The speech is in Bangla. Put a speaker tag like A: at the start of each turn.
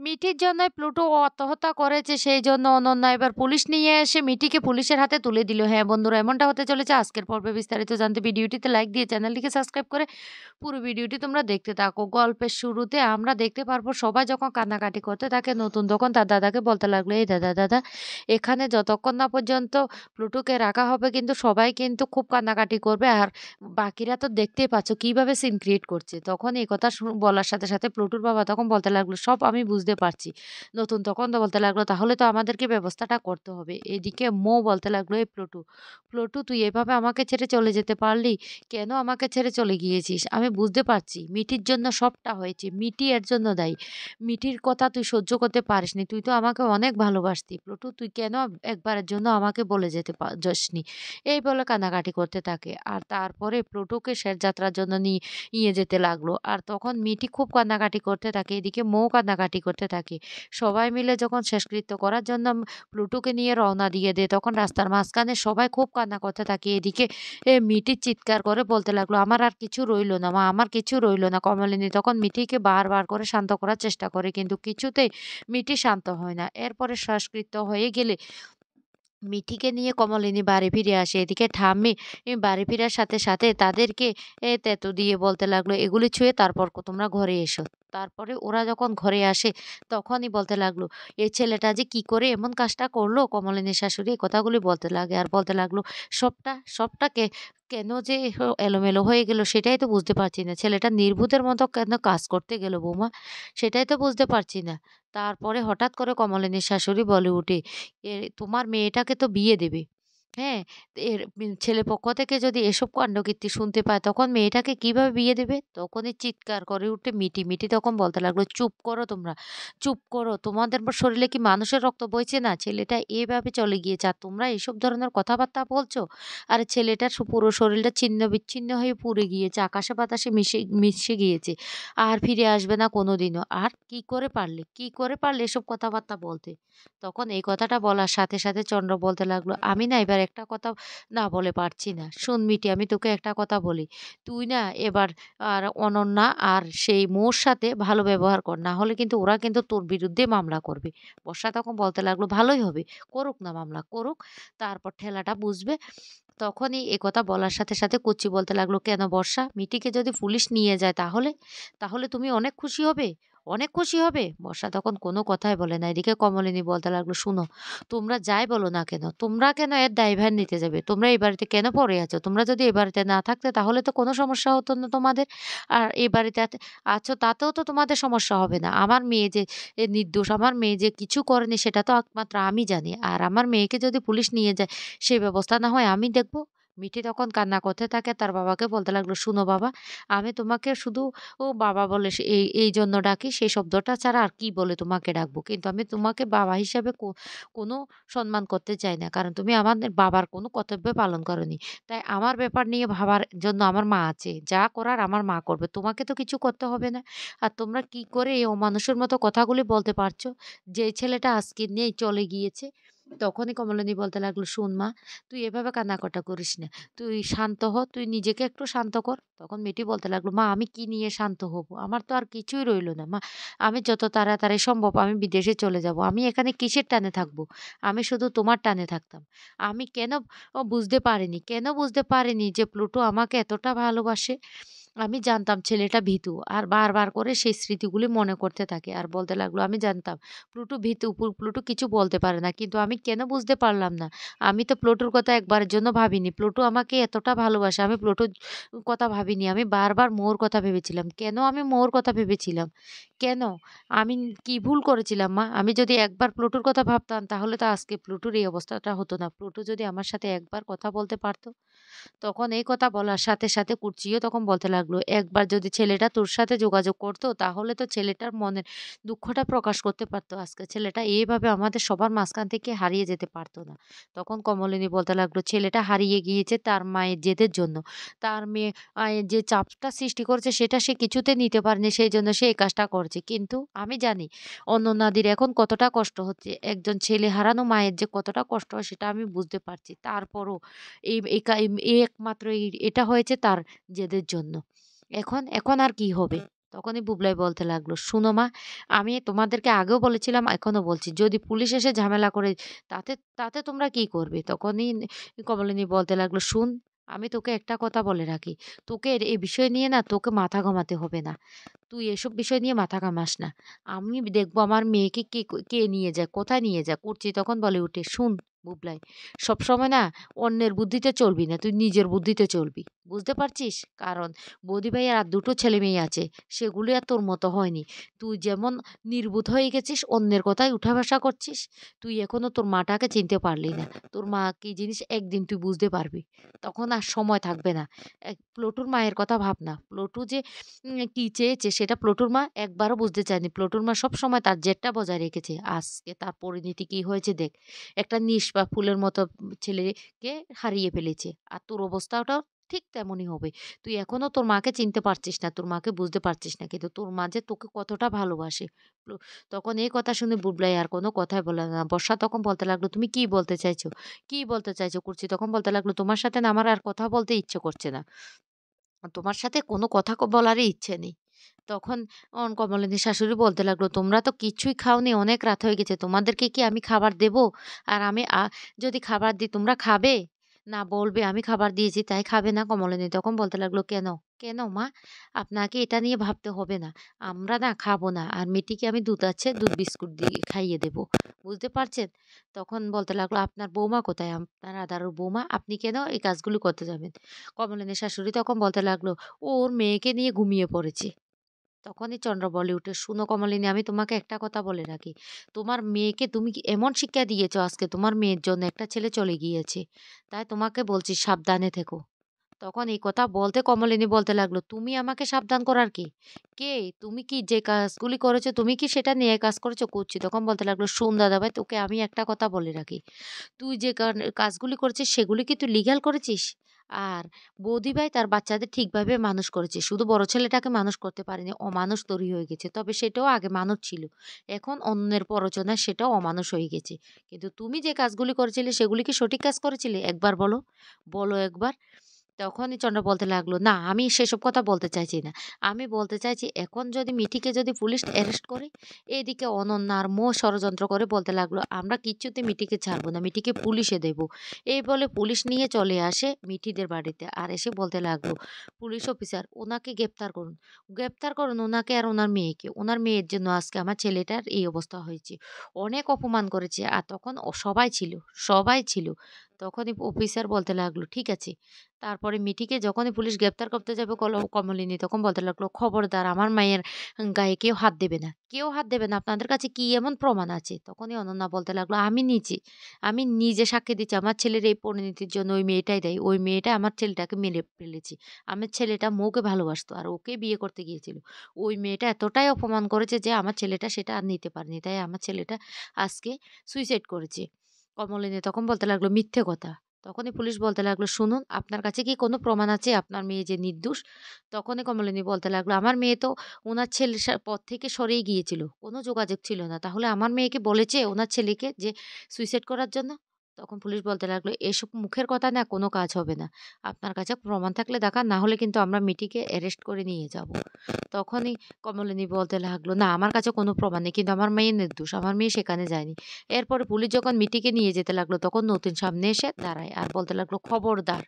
A: মিঠির জন্যই প্লুটো আত্মহত্যা করেছে, সেই জন্য অনন্যা এবার পুলিশ নিয়ে এসে মিঠিকে পুলিশের হাতে তুলে দিল। হ্যাঁ বন্ধুরা, এমনটা হতে চলেছে আজকের পর্বে। বিস্তারিত জানতে ভিডিওটিতে লাইক দিয়ে চ্যানেলটিকে সাবস্ক্রাইব করে পুরো ভিডিওটি তোমরা দেখতে থাকো। গল্পের শুরুতে আমরা দেখতে পারবো সবাই যখন কান্নাকাটি করতে থাকে, নতুন তখন তার দাদাকে বলতে লাগলো, এই দাদা দাদা, এখানে যতক্ষণ না পর্যন্ত প্লুটোকে রাখা হবে কিন্তু সবাই কিন্তু খুব কান্নাকাটি করবে, আর বাকিরা তো দেখতেই পাচ্ছ কিভাবে সিন ক্রিয়েট করছে। তখন এই কথা বলার সাথে সাথে প্লুটোর বাবা তখন বলতে লাগলো, সব আমি বুঝতে পারছি। নতুন তখন তো বলতে লাগলো, তাহলে তো আমাদেরকে ব্যবস্থাটা করতে হবে। এদিকে বলতে লাগলো, এই প্লুটু, প্লুটু তুই এভাবে আমাকে ছেড়ে চলে যেতে পারলি? কেন আমাকে ছেড়ে চলে গিয়েছিস? আমি বুঝতে পারছি মিঠির জন্য সবটা হয়েছে, মিঠি এর জন্য দায়ী। মিঠির কথা তুই সহ্য করতে পারিসনি, তুই তো আমাকে অনেক ভালোবাসতি। প্লুটু তুই কেন একবারের জন্য আমাকে বলে যেতে যাসনি? এই বলে কান্নাকাটি করতে থাকে। আর তারপরে প্লুটোকে শেষ যাত্রার জন্য নিয়ে যেতে লাগলো। আর তখন মিঠি খুব কান্নাকাটি করতে থাকে, এদিকে কান্নাকাটি করতে থাকে। সবাই মিলে যখন শেষকৃত্য করার জন্য প্লুটোকে নিয়ে রওনা দিয়ে দেয়, তখন রাস্তার মাঝখানে সবাই খুব কান্না করতে থাকে। এদিকে মিঠি চিৎকার করে বলতে লাগলো, আমার আর কিছু রইলো না মা, আমার কিছু রইলো না। কমলিনী তখন মিঠিকে বারবার করে শান্ত করার চেষ্টা করে, কিন্তু কিছুতেই মিঠি শান্ত হয় না। এরপরে শেষকৃত্য হয়ে গেলে মিঠিকে নিয়ে কমলিনী বাড়ি ফিরে আসে। এদিকে ঠাম্মি বাড়ি ফেরার সাথে সাথে তাদেরকে তেতো দিয়ে বলতে লাগলো, এগুলি ছুঁয়ে তারপর তোমরা ঘরে এসো। তারপরে ওরা যখন ঘরে আসে তখনই বলতে লাগলো, এই ছেলেটা যে কি করে এমন কাজটা করলো। কমলিনীর শাশুড়ি এই কথাগুলি বলতে লাগে আর বলতে লাগলো, সবটাকে কেন যে এলোমেলো হয়ে গেল সেটাই তো বুঝতে পারছি না। ছেলেটা নির্বোধের মতো কেন কাজ করতে গেল বৌমা, সেটাই তো বুঝতে পারছি না। তারপরে হঠাৎ করে কমলিনীর শাশুড়ি বলে উঠে, তোমার মেয়েটাকে তো বিয়ে দেবে। হ্যাঁ? ছেলেপক্ষ থেকে যদি এসব কাণ্ডকীর্তি শুনতে পায় তখন মেয়েটাকে কিভাবে বিয়ে দেবে? তখনই চিৎকার করে উঠে মিটি। মিটি তখন বলতে লাগলো, "চুপ করো তোমরা, চুপ করো। তোমাদের শরীরে কি মানুষের রক্ত বইছে না? ছেলেটা এভাবে চলে গিয়েছে আর তোমরা এসব ধরনের কথাবার্তা বলছো? আর ছেলেটার পুরো শরীরটা ছিন্ন-বিচ্ছিন্ন হয়ে পুড়ে গিয়েছে, আকাশে বাতাসে মিশে গিয়েছে। আর ফিরে আসবে না কোনোদিনও। আর কি করে পারলে? কি করে পারলে এসব কথাবার্তা বলতে?" তখন এই কথাটা বলার সাথে সাথে চন্দ্র বলতে লাগলো, আমি না এবার একটা কথা না বলে পারছি না। শোন মিটি, আমি তোকে একটা কথা বলি। তুই না এবার আর অনন্যা আর সেই মৌর সাথে ভালো ব্যবহার কর। না হলে কিন্তু ওরা কিন্তু তোর বিরুদ্ধে মামলা করবে। বর্ষা তখন বলতে লাগলো, ভালোই হবে। করুক না মামলা, করুক। তারপর ঠেলাটা বুঝবে। তখনই একথা বলার সাথে সাথে কচ্ছি বলতে লাগলো, কেন বর্ষা? মিটিকে যদি পুলিশ নিয়ে যায় তাহলে? তাহলে তুমি অনেক খুশি হবে? অনেক খুশি হবে? বর্ষা তখন কোনো কথাই বলে না। এদিকে কমলিনী বলতে লাগলো, শুনো, তোমরা যাই বলো না কেন, তোমরা কেন এর দায়ভার নিতে যাবে? তোমরা এই বাড়িতে কেন পড়ে আছো? তোমরা যদি এই বাড়িতে না থাকতে তাহলে তো কোনো সমস্যা হতো না তোমাদের। আর এই বাড়িতে আছো তাতেও তো তোমাদের সমস্যা হবে না। আমার মেয়ে যে নির্দোষ, আমার মেয়ে যে কিছু করেনি সেটা তো একমাত্র আমি জানি। আর আমার মেয়েকে যদি পুলিশ নিয়ে যায় সেই ব্যবস্থা না হয় আমি দেখব। মিঠি তখন কান্না করতে থাকে, তার বাবাকে বলতে লাগলো, শুনো বাবা, আমি তোমাকে শুধু বাবা বলে এই জন্য ডাকি, সেই শব্দটা ছাড়া আর কি বলে তোমাকে ডাকবো? কিন্তু আমি তোমাকে বাবা হিসাবে কোনো সম্মান করতে চাই না। কারণ তুমি আমাদের বাবার কোনো কর্তব্য পালন করোনি। তাই আমার ব্যাপার নিয়ে ভাবার জন্য আমার মা আছে। যা করার আমার মা করবে। তোমাকে তো কিছু করতে হবে না। আর তোমরা কি করে এই অমানুষের মতো কথাগুলি বলতে পারছো? যে ছেলেটা আজকে নেই, চলে গিয়েছে। তখনই কমলিনী বলতে লাগলো, শোন মা, তুই এভাবে কান্নাকাটা করিস না। তুই শান্ত হ, তুই নিজেকে একটু শান্ত কর। তখন মেয়েটি বলতে লাগলো, মা আমি কি নিয়ে শান্ত হব? আমার তো আর কিছুই রইল না মা। আমি যত তাড়াতাড়ি সম্ভব আমি বিদেশে চলে যাব। আমি এখানে কিসের টানে থাকবো? আমি শুধু তোমার টানে থাকতাম। আমি কেন বুঝতে পারিনি যে প্লুটো আমাকে এতটা ভালোবাসে? আমি জানতাম ছেলেটা ভীতু। আর বারবার করে সেই স্মৃতিগুলি মনে করতে থাকে। আর বলতে লাগলো, আমি জানতাম প্লুটো ভীতু, প্লুটো কিছু বলতে পারে না। কিন্তু আমি কেন বুঝতে পারলাম না? আমি তো প্লুটোর কথা একবারের জন্য ভাবিনি। প্লুটো আমাকে এতটা ভালোবাসে, আমি প্লুটোর কথা ভাবিনি। আমি বারবার মৌর কথা ভেবেছিলাম। কেন আমি মৌর কথা ভেবেছিলাম? কেন? আমি কি ভুল করেছিলাম মা? আমি যদি একবার প্লুটোর কথা ভাবতাম তাহলে তো আজকে প্লুটোর এই অবস্থাটা হতো না। প্লুটো যদি আমার সাথে একবার কথা বলতে পারত। তখন এই কথা বলার সাথে সাথে কুর্চিও তখন বলতে লাগলো, একবার যদি ছেলেটা তোর সাথে যোগাযোগ করতো তাহলে তো ছেলেটার মনের দুঃখটা প্রকাশ করতে পারতো আজকে। ছেলেটা এভাবে আমাদের সবার মাঝখান থেকে হারিয়ে যেতে পারতো না। তখন কমলিনী বলতে লাগলো, ছেলেটা হারিয়ে গিয়েছে তার মায়ের জেদের জন্য। তার মেয়ে যে চাপটা সৃষ্টি করেছে সেটা সে কিছুতে নিতে পারেনি, সেই জন্য সে এই কাজটা করছে। কিন্তু আমি জানি অনন্যাদির এখন কতটা কষ্ট হচ্ছে। একজন ছেলে হারানো মায়ের যে কতটা কষ্ট হয় সেটা আমি বুঝতে পারছি। তারপরও এই একা এই একমাত্র এটা হয়েছে তার জেদের জন্য। এখন এখন আর কি হবে? তখনই বুবলাই বলতে লাগলো, "শোনো মা, আমি তোমাদেরকে আগেও বলেছিলাম, এখনো বলছি, যদি পুলিশ এসে ঝামেলা করে তাতে তাতে তোমরা কি করবে?" তখনই কমলিনী বলতে লাগলো, "শোন, আমি তোকে একটা কথা বলে রাখি। তোকে এই বিষয় নিয়ে না তোকে মাথা ঘামাতে হবে না। তুই এসব বিষয় নিয়ে মাথা ঘামাস না। আমি দেখবো আমার মেয়েকে কে নিয়ে যায়, কোথায় নিয়ে যায়।" কুর্চি তখন বলে উঠে, "শুন বুবলাই, সবসময় না অন্যের বুদ্ধিতে চলবি না, তুই নিজের বুদ্ধিতে চলবি। বুঝতে পারছিস? কারণ বৌদি ভাইয়ের আর ২ টো ছেলেমেয়ে আছে। সেগুলো আর তোর মতো হয়নি। তুই যেমন নির্বোধ হয়ে গেছিস, অন্যের কথায় উঠা বসা করছিস। তুই এখনো তোর মাটাকে চিনতে পারলি না। তোর মা কি জিনিস একদিন তুই বুঝতে পারবি। তখন আর সময় থাকবে না। প্লটুর মায়ের কথা ভাব না। প্লটু যে কি চেয়েছে সেটা প্লটুর মা একবারও বুঝতে চায়নি। প্লটুর মা সবসময় তার জেদটা বজায় রেখেছে। আজকে তার পরিণতি কি হয়েছে দেখ। একটা নিষ্পাপ ফুলের মতো ছেলেকে হারিয়ে ফেলেছে। আর তোর অবস্থাটাও ঠিক তেমনই হবে। তুই এখনো তোর মাকে চিনতে পারছিস না, তোর মাকে বুঝতে পারছিস না। কিন্তু তোর মা যে তোকে কতটা ভালোবাসে। তখন এই কথা শুনে বুবলাই আর কোনো কথাই বলল না। বর্ষা তখন বলতে লাগলো, "তুমি কি বলতে চাইছো? কি বলতে চাইছো?" কুর্চি তখন বলতে লাগলো, "তোমার সাথে না আমার আর কথা বলতে ইচ্ছে করছে না। তোমার সাথে কোনো কথা বলারই ইচ্ছে নেই।" তখন কমলিনীর শাশুড়ি বলতে লাগলো, "তোমরা তো কিছুই খাওনি, অনেক রাত হয়ে গেছে। তোমাদেরকে কি আমি খাবার দেবো? আর আমি যদি খাবার দিই তোমরা খাবে? না বলবে আমি খাবার দিয়েছি তাই খাবে না?" কমলিনী তখন বলতে লাগলো, "কেন? কেন মা? আপনাকে এটা নিয়ে ভাবতে হবে না। আমরা না খাবো না। আর মেয়েটিকে আমি দুধ আছে, দুধ বিস্কুট দিয়ে খাইয়ে দেবো। বুঝতে পারছেন?" তখন বলতে লাগলো, "আপনার বৌমা কোথায়? আপনার আদারুর বৌমা? আপনি কেন এই কাজগুলো করতে যাবেন?" কমলিনীর শাশুড়ি তখন বলতে লাগলো, "ও ওর মেয়েকে নিয়ে ঘুমিয়ে পড়েছে।" তখনই চন্দ্র বলে উঠে, "শুনো কমলিনী, আমি তোমাকে একটা কথা বলে রাখি। তোমার মেয়েকে তুমি কি এমন শিক্ষা দিয়েছো, আজকে তোমার মেয়ের জন্য একটা ছেলে চলে গিয়েছে। তাই তোমাকে বলছি সাবধানে থেকো।" তখন এই কথা বলতে কমলিনী বলতে লাগলো, "তুমি আমাকে সাবধান করার কে? কে? তুমি কি যে কাজগুলি করেছো তুমি কি সেটা নিয়ে কাজ করেছো?" করছি তখন বলতে লাগলো, "শোন দাদাভাই, তোকে আমি একটা কথা বলে রাখি। তুই যে কাজগুলি করেছিস সেগুলি কি তুই লিগ্যাল করেছিস? আর বৌদি ভাই তার বাচ্চাদের ঠিকভাবে মানুষ করেছে। শুধু বড় ছেলেটাকে মানুষ করতে পারেনি। অমানুষ তৈরি হয়ে গেছে। তবে সেটাও আগে মানুষ ছিল। এখন অন্যের প্ররোচনায় সেটাও অমানুষ হয়ে গেছে। কিন্তু তুমি যে কাজগুলি করেছিলে সেগুলি কি সঠিক কাজ করেছিলে? একবার বলো। বলো একবার।" তখনই চন্দ্র বলতে লাগলো, "না, আমি সেসব কথা বলতে চাইছি না। আমি বলতে চাইছি এখন যদি মিঠিকে যদি পুলিশ অ্যারেস্ট করে, এদিকে অনন্যা আর মৌ ষড়যন্ত্র করে বলতে লাগলো, আমরা কিচ্ছুতে মিঠিকে ছাড়বো না, মিঠিকে পুলিশে দেব।" এই বলে পুলিশ নিয়ে চলে আসে মিঠিদের বাড়িতে। আর এসে বলতে লাগলো, "পুলিশ অফিসার ওনাকে গ্রেপ্তার করুন। গ্রেপ্তার করুন ওনাকে আর ওনার মেয়েকে। ওনার মেয়ের জন্য আজকে আমার ছেলেটার এই অবস্থা হয়েছে। অনেক অপমান করেছে।" আর তখন সবাই ছিল, সবাই ছিল। তখনই অফিসার বলতে লাগলো, "ঠিক আছে।" তারপরে মিঠিকে যখনই পুলিশ গ্রেপ্তার করতে যাবে কমলিনী তখন বলতে লাগলো, "খবরদার আমার মায়ের গায়ে কেউ হাত দেবে না। কেউ হাত দেবে না। আপনাদের কাছে কি এমন প্রমাণ আছে?" তখনই অনন্যা বলতে লাগলো, আমি নিজে সাক্ষী দিচ্ছি আমার ছেলের এই পরিণতির জন্য ওই মেয়েটাই দায়ী। ওই মেয়েটা আমার ছেলেটাকে মেরে ফেলেছে। আমার ছেলেটা মৌকে ভালোবাসতো আর ওকে বিয়ে করতে গিয়েছিল। ওই মেয়েটা এতটাই অপমান করেছে যে আমার ছেলেটা সেটা আর নিতে পারেনি। তাই আমার ছেলেটা আজকে সুইসাইড করেছে।" কমলিনী তখন বলতে লাগলো, "মিথ্যে কথা।" তখনই পুলিশ বলতে লাগলো, "শুনুন, আপনার কাছে কি কোনো প্রমাণ আছে আপনার মেয়ে যে নির্দোষ?" তখনই কমলিনী বলতে লাগলো, "আমার মেয়ে তো উনার ছেলের পথ থেকে সরেই গিয়েছিল। কোনো যোগাযোগ ছিল না। তাহলে আমার মেয়েকে বলেছে উনার ছেলেকে যে সুইসাইড করার জন্য?" তখন পুলিশ বলতে লাগলো, "এসব মুখের কথা না কোনো কাজ হবে না। আপনার কাছে প্রমাণ থাকলে দেখান, না হলে কিন্তু আমরা মিটিকে অ্যারেস্ট করে নিয়ে যাব।" তখনই কমলিনী বলতে লাগলো, "না, আমার কাছে কোনো প্রমাণ নেই। কিন্তু আমার মেয়ে নির্দোষ। আমার মেয়ে সেখানে যায়নি।" এরপরে পুলিশ যখন মিটিকে নিয়ে যেতে লাগলো তখন নতুন সামনে এসে দাঁড়ায় আর বলতে লাগলো, "খবরদার!